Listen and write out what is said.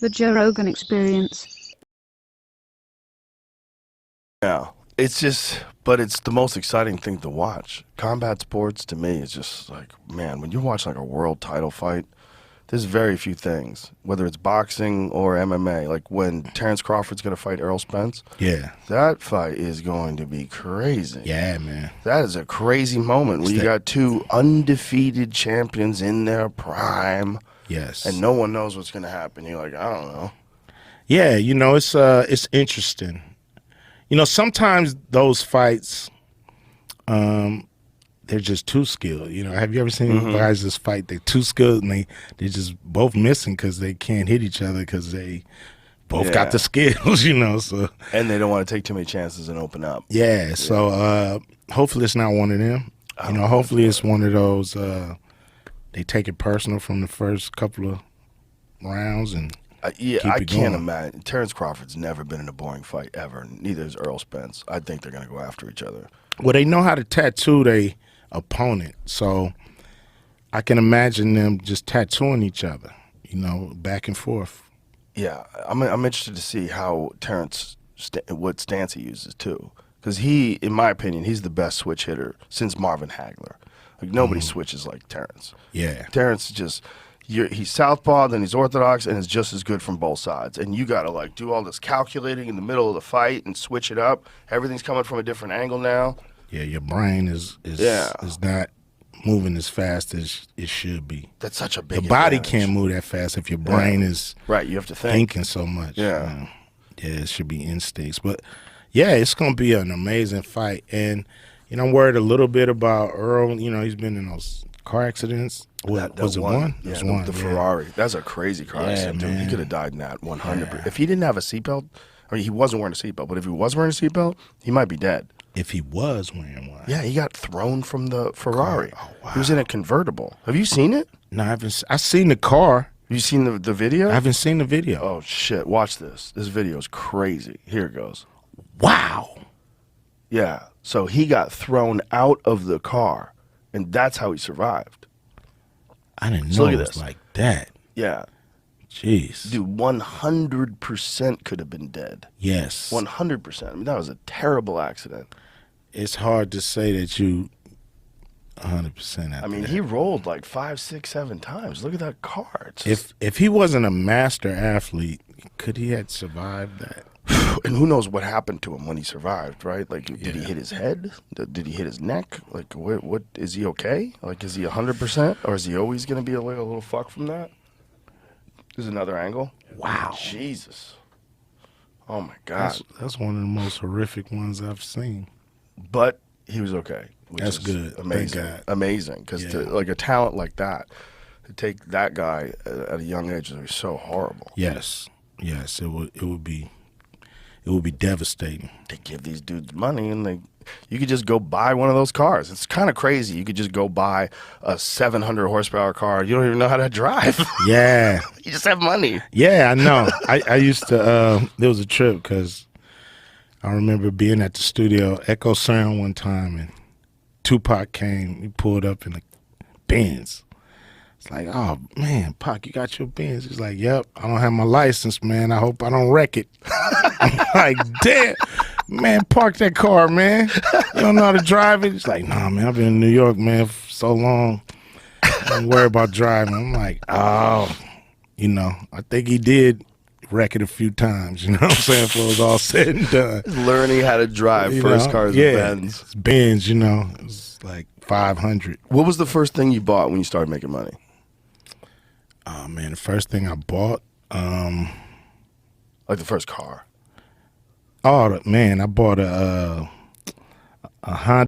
The Joe Rogan Experience. Yeah, it's just, but it's the most exciting thing to watch. Combat sports to me is just like, man, when you watch like a world title fight, there's very few things, whether it's boxing or MMA. Like when Terence Crawford's gonna fight Earl Spence, Yeah. that fight is going to be crazy. Yeah, man. That is a crazy moment when you got two undefeated champions in their prime, Yes. and no one knows what's gonna happen. You're like, I don't know. Yeah, it's interesting. Sometimes those fights, they're just too skilled. Have you ever seen guys just fight? They're too skilled and they're just both missing because they can't hit each other because they both got the skills. So and they don't want to take too many chances and open up. yeah. So hopefully it's not one of them. Hopefully it's one of those. They take it personal from the first couple of rounds and. I can't imagine. Terence Crawford's never been in a boring fight ever. Neither is Earl Spence. I think they're gonna go after each other. Well, they know how to tattoo their opponent, so I can imagine them just tattooing each other, back and forth. Yeah, I'm interested to see how Terence what stance he uses too, because he, in my opinion, he's the best switch hitter since Marvin Hagler. Like nobody switches like Terence. Yeah, Terence just. He's southpaw, then he's orthodox, and is just as good from both sides. And you got to like do all this calculating in the middle of the fight and switch it up. Everything's coming from a different angle now. Yeah, your brain is not moving as fast as it should be. That's such a big. Your body advantage. can't move that fast if your brain is right. You have to think. thinking so much. Yeah, yeah, it should be instincts. But yeah, it's gonna be an amazing fight. And I'm worried a little bit about Earl. He's been in those car accidents. Was it one? Yeah, It was one. The Ferrari. That's a crazy car accident, dude. He could have died in that 100%. Yeah. If he didn't have a seatbelt, he wasn't wearing a seatbelt, but if he was wearing a seatbelt, he might be dead. If he was wearing one. Yeah, he got thrown from the Ferrari. Oh, wow. He was in a convertible. Have you seen it? No, I haven't. I've seen the car. You seen the video? I haven't seen the video. Oh, shit. Watch this. This video is crazy. Here it goes. Wow. Yeah. So he got thrown out of the car, and that's how he survived. I didn't know it was like that. Yeah. Jeez. Dude, 100% could have been dead. Yes. 100%. I mean, that was a terrible accident. It's hard to say that you 100% after that. He rolled like 5, 6, 7 times. Look at that car. If he wasn't a master athlete, could he have survived that? And who knows what happened to him when he survived, right? Like, did he hit his head? Did he hit his neck? Like, what is he okay? Like, is he 100%? Or is he always going to be a little fuck from that? There's another angle. Wow. Jesus. Oh, my God. That's one of the most horrific ones I've seen. But he was okay. That's good. Amazing. Thank God. Amazing. Because like a talent like that, to take that guy at a young age is so horrible. Yes. Yes, it would be devastating. They give these dudes money and you could just go buy one of those cars. It's kind of crazy. You could just go buy a 700 horsepower car. You don't even know how to drive. Yeah. You just have money. Yeah, I know. I used to, there was a trip because I remember being at the studio, Echo Sound one time, and Tupac came. He pulled up in a Benz. It's like, oh, man, Pac, you got your Benz? He's like, yep, I don't have my license, man. I hope I don't wreck it. I'm like, damn. Man, park that car, man. You don't know how to drive it? He's like, nah, man, I've been in New York, man, for so long. I don't worry about driving. I'm like, oh, I think he did wreck it a few times, you know what I'm saying, before it was all said and done. Learning how to drive. First car is a Benz. It's Benz, it was like 500. What was the first thing you bought when you started making money? Oh, man, the first thing I bought, like the first car. Oh, man, I bought a Honda